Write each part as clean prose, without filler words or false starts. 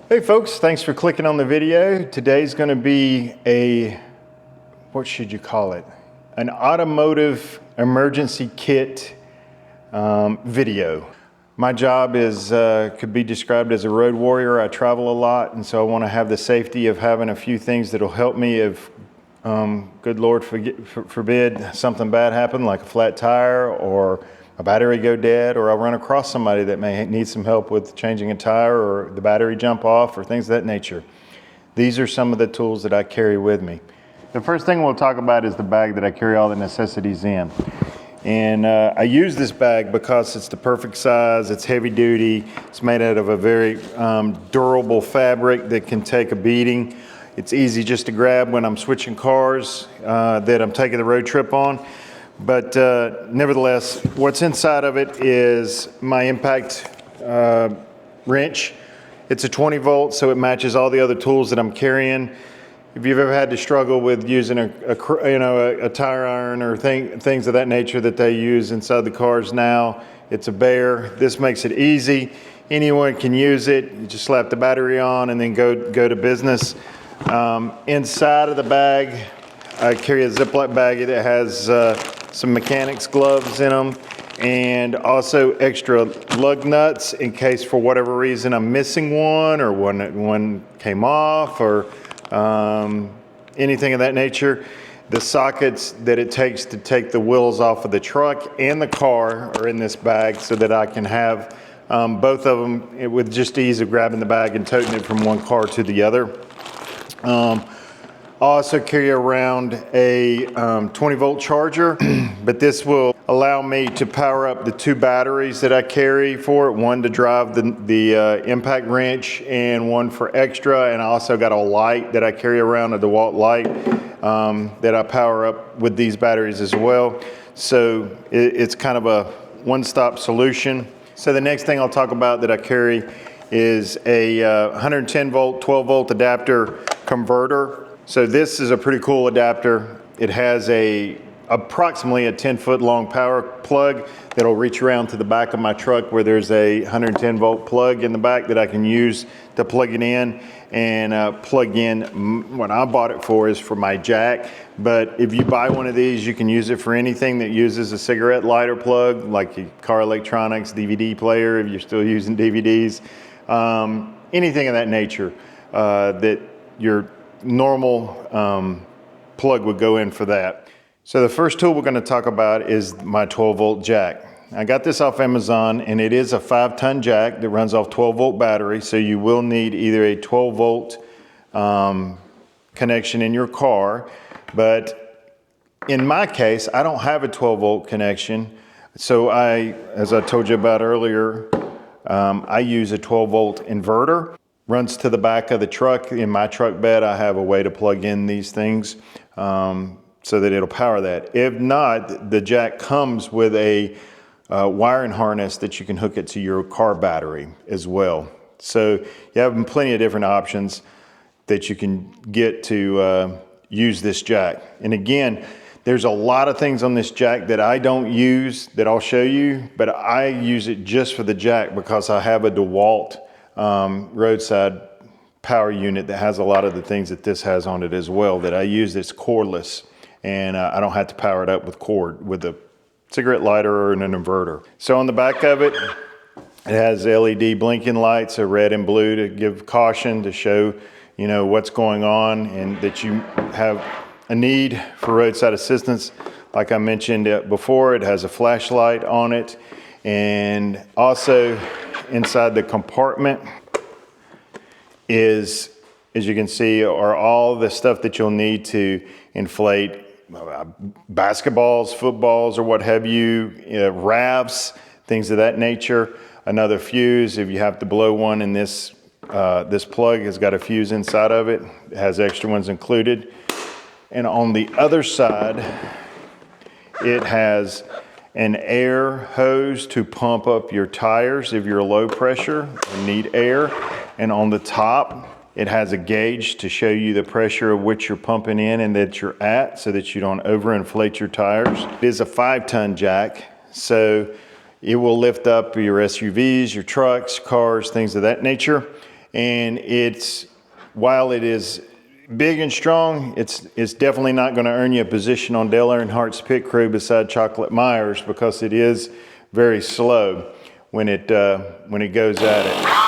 Hey folks, thanks for clicking on the video. Today's going to be what should you call it? An automotive emergency kit video. My job is could be described as a road warrior. I travel a lot, and so I want to have the safety of having a few things that'll help me if, good Lord forbid, something bad happen, like a flat tire or a battery go dead, or I run across somebody that may need some help with changing a tire or the battery jump off or things of that nature. These are some of the tools that I carry with me. The first thing we'll talk about is the bag that I carry all the necessities in. And I use this bag because it's the perfect size, it's heavy duty, it's made out of a very durable fabric that can take a beating. It's easy just to grab when I'm switching cars that I'm taking the road trip on. But nevertheless, what's inside of it is my impact wrench. It's a 20 volt, so it matches all the other tools that I'm carrying. If you've ever had to struggle with using a tire iron or things of that nature that they use inside the cars now, it's a bear. This makes it easy. Anyone can use it. You just slap the battery on and then go to business. Inside of the bag, I carry a Ziploc bag that has some mechanics gloves in them, and also extra lug nuts in case for whatever reason I'm missing one, or one came off, or anything of that nature. The sockets that it takes to take the wheels off of the truck and the car are in this bag, so that I can have both of them with just ease of grabbing the bag and toting it from one car to the other. I also carry around a 20 volt charger, but this will allow me to power up the two batteries that I carry for it, one to drive the impact wrench and one for extra. And I also got a light that I carry around, a DeWalt light, that I power up with these batteries as well. So it's kind of a one-stop solution. So the next thing I'll talk about that I carry is a 110 volt, 12 volt adapter converter. So this is a pretty cool adapter. It has approximately a 10-foot long power plug that'll reach around to the back of my truck, where there's a 110 volt plug in the back that I can use to plug it in and plug in. What I bought it for is for my jack, but if you buy one of these, you can use it for anything that uses a cigarette lighter plug, like your car electronics, DVD player, if you're still using DVDs, anything of that nature that your normal plug would go in for that. So the first tool we're going to talk about is my 12 volt jack. I got this off Amazon, and it is a 5-ton jack that runs off 12 volt battery. So you will need either a 12 volt connection in your car, but in my case, I don't have a 12 volt connection. So as I told you about earlier, I use a 12 volt inverter. Runs to the back of the truck. In my truck bed, I have a way to plug in these things so that it'll power that. If not, the jack comes with a wiring harness that you can hook it to your car battery as well. So you have plenty of different options that you can get to use this jack. And again, there's a lot of things on this jack that I don't use that I'll show you, but I use it just for the jack because I have a DeWalt roadside power unit that has a lot of the things that this has on it as well that I use. That's cordless, and I don't have to power it up with a cigarette lighter or an inverter. So on the back of it, it has LED blinking lights, a red and blue to give caution, to show what's going on and that you have a need for roadside assistance. Like I mentioned before, it has a flashlight on it, and also inside the compartment is, as you can see, are all the stuff that you'll need to inflate basketballs, footballs, or what have you, rafts, things of that nature. Another fuse, if you have to blow one, and this plug has got a fuse inside of it. It has extra ones included. And on the other side, it has an air hose to pump up your tires if you're low pressure and need air. And on the top, it has a gauge to show you the pressure of which you're pumping in and that you're at, so that you don't overinflate your tires. It is a 5-ton jack, so it will lift up your SUVs, your trucks, cars, things of that nature. And while it is big and strong, it's definitely not going to earn you a position on Dale Earnhardt's pit crew beside Chocolate Myers, because it is very slow when it goes at it.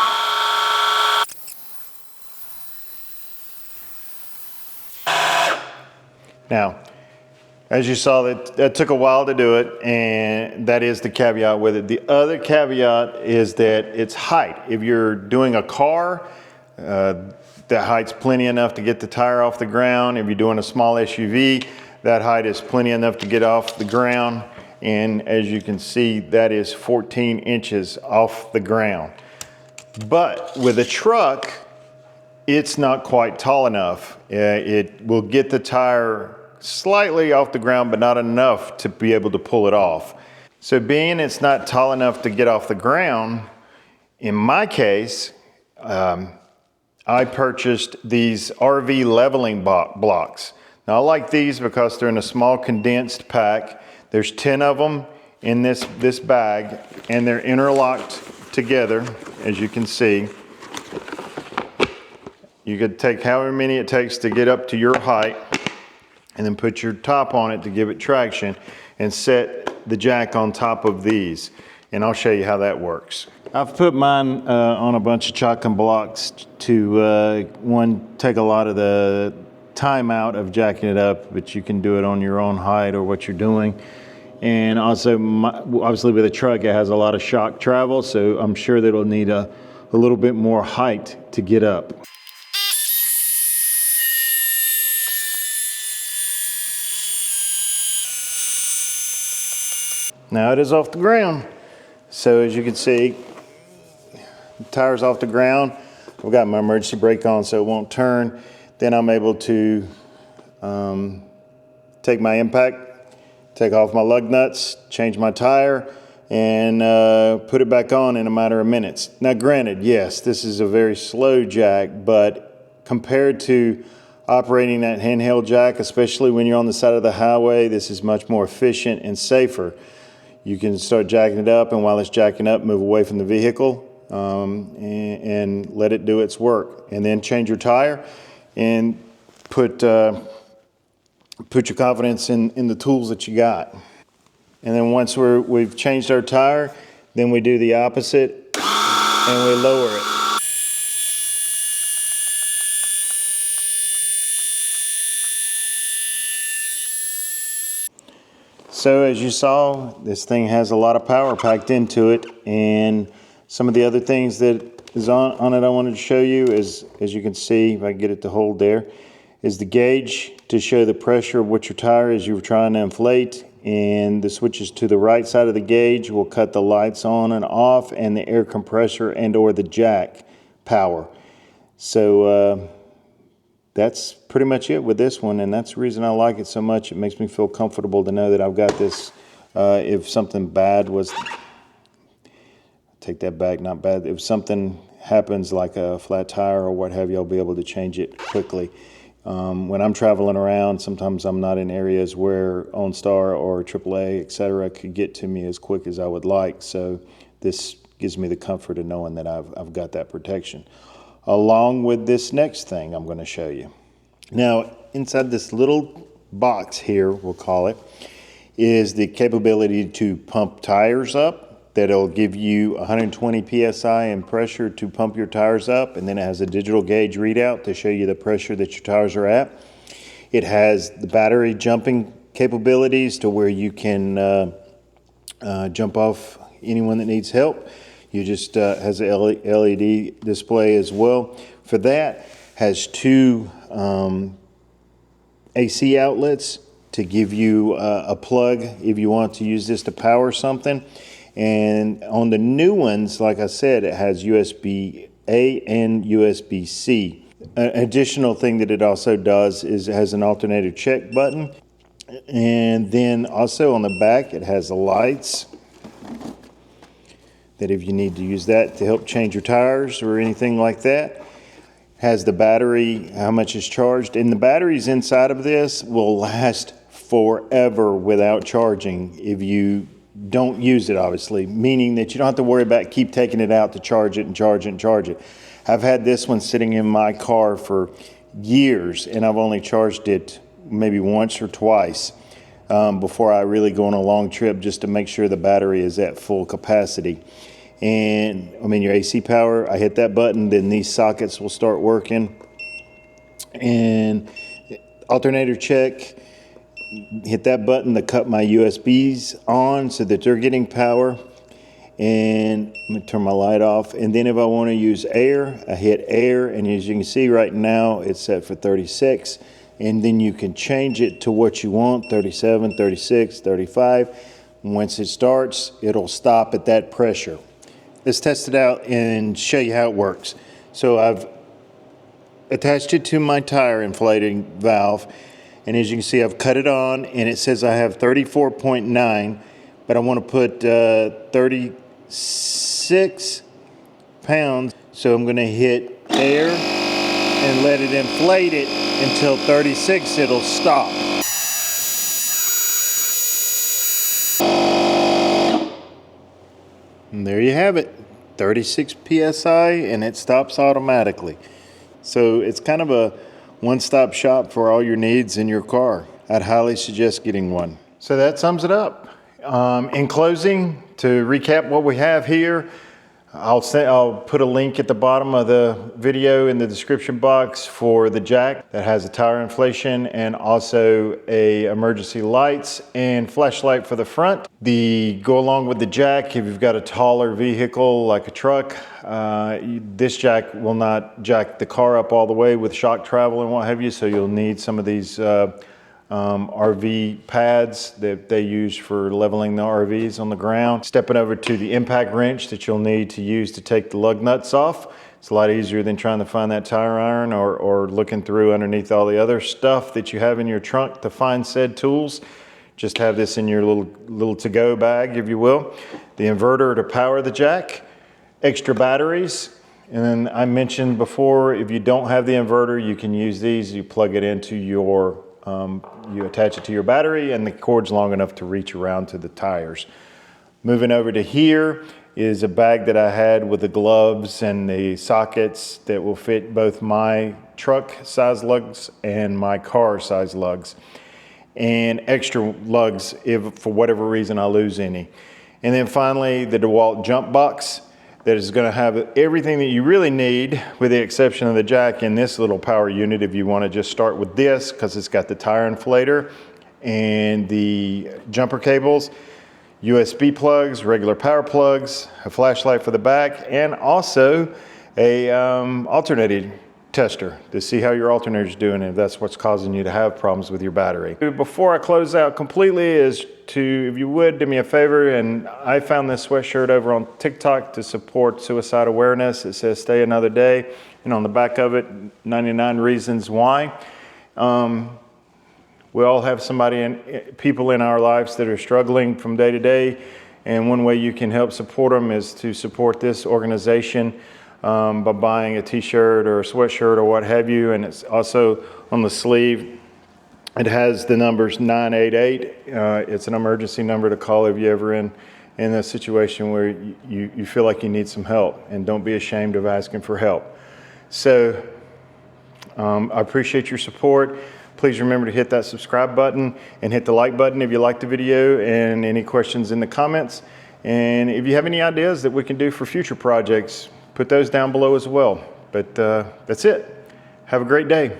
Now, as you saw, that took a while to do it, and that is the caveat with it. The other caveat is that it's height. If you're doing a car, that height's plenty enough to get the tire off the ground. If you're doing a small SUV, that height is plenty enough to get off the ground. And as you can see, that is 14 inches off the ground. But with a truck, it's not quite tall enough. It will get the tire slightly off the ground, but not enough to be able to pull it off. So being it's not tall enough to get off the ground, in my case, I purchased these RV leveling blocks. Now I like these because they're in a small condensed pack. There's 10 of them in this bag, and they're interlocked together, as you can see. You could take however many it takes to get up to your height, and then put your top on it to give it traction, and set the jack on top of these. And I'll show you how that works. I've put mine on a bunch of chocolate blocks to, one, take a lot of the time out of jacking it up, but you can do it on your own height or what you're doing. And also, obviously with a truck, it has a lot of shock travel, so I'm sure that it'll need a little bit more height to get up. Now it is off the ground. So as you can see, the tire's off the ground. I've got my emergency brake on so it won't turn. Then I'm able to take my impact, take off my lug nuts, change my tire, and put it back on in a matter of minutes. Now granted, yes, this is a very slow jack, but compared to operating that handheld jack, especially when you're on the side of the highway, this is much more efficient and safer. You can start jacking it up, and while it's jacking up, move away from the vehicle and let it do its work. And then change your tire and put your confidence in the tools that you got. And then once we've changed our tire, then we do the opposite and we lower it. So as you saw, this thing has a lot of power packed into it, and some of the other things that is on it I wanted to show you is, as you can see, if I can get it to hold there, is the gauge to show the pressure of what your tire is you're trying to inflate, and the switches to the right side of the gauge will cut the lights on and off, and the air compressor and or the jack power. So that's pretty much it with this one, and that's the reason I like it so much. It makes me feel comfortable to know that I've got this. If something bad was, take that back, not bad. If something happens like a flat tire or what have you, I'll be able to change it quickly. When I'm traveling around, sometimes I'm not in areas where OnStar or AAA, etc., could get to me as quick as I would like. So this gives me the comfort of knowing that I've got that protection, along with this next thing I'm going to show you. Now, inside this little box here, we'll call it, is the capability to pump tires up. That'll give you 120 psi in pressure to pump your tires up, and then it has a digital gauge readout to show you the pressure that your tires are at. It has the battery jumping capabilities to where you can jump off anyone that needs help. You just has a LED display as well. For that, has two AC outlets to give you a plug if you want to use this to power something. And on the new ones, like I said, it has USB-A and USB-C. An additional thing that it also does is it has an alternator check button. And then also on the back, it has the lights that if you need to use that to help change your tires or anything like that. Has the battery, how much is charged, and the batteries inside of this will last forever without charging if you don't use it, obviously, meaning that you don't have to worry about keep taking it out to charge it and charge it and charge it. I've had this one sitting in my car for years, and I've only charged it maybe once or twice before I really go on a long trip, just to make sure the battery is at full capacity. And I mean, your AC power, I hit that button, then these sockets will start working. And alternator check, hit that button to cut my USBs on so that they're getting power. And I'm gonna turn my light off. And then if I want to use air, I hit air, and as you can see right now, it's set for 36. And then you can change it to what you want, 37, 36, 35. And once it starts, it'll stop at that pressure. Let's test it out and show you how it works. So I've attached it to my tire inflating valve, and as you can see, I've cut it on, and it says I have 34.9, but I want to put 36 pounds. So I'm going to hit air and let it inflate it until 36. It'll stop. And there you have it, 36 PSI, and it stops automatically. So it's kind of a one-stop shop for all your needs in your car. I'd highly suggest getting one. So that sums it up. In closing, to recap what we have here, I'll put a link at the bottom of the video in the description box for the jack that has a tire inflation and also a emergency lights and flashlight for the front. Go along with the jack, if you've got a taller vehicle like a truck, this jack will not jack the car up all the way with shock travel and what have you, so you'll need some of these RV pads that they use for leveling the RVs on the ground. Stepping over to the impact wrench that you'll need to use to take the lug nuts off. It's a lot easier than trying to find that tire iron or looking through underneath all the other stuff that you have in your trunk to find said tools. Just have this in your little to-go bag, if you will. The inverter to power the jack, extra batteries. And then I mentioned before, if you don't have the inverter, you can use these. You plug it into your you attach it to your battery, and the cord's long enough to reach around to the tires. Moving over to here is a bag that I had with the gloves and the sockets that will fit both my truck size lugs and my car size lugs, and extra lugs if for whatever reason I lose any. And then finally, the DeWalt jump box that is going to have everything that you really need, with the exception of the jack in this little power unit. If you want to just start with this, because it's got the tire inflator and the jumper cables, USB plugs, regular power plugs, a flashlight for the back, and also a alternating tester to see how your alternator is doing, and if that's what's causing you to have problems with your battery. Before I close out completely, is to, if you would, do me a favor, and I found this sweatshirt over on TikTok to support suicide awareness. It says "Stay Another Day," and on the back of it, 99 reasons why. We all have people in our lives that are struggling from day to day, and one way you can help support them is to support this organization by buying a t-shirt or a sweatshirt or what have you. And it's also on the sleeve, it has the numbers 988. It's an emergency number to call if you're ever in a situation where you feel like you need some help, and don't be ashamed of asking for help. So I appreciate your support. Please remember to hit that subscribe button and hit the like button if you liked the video, and any questions in the comments. And if you have any ideas that we can do for future projects, put those down below as well. But that's it. Have a great day.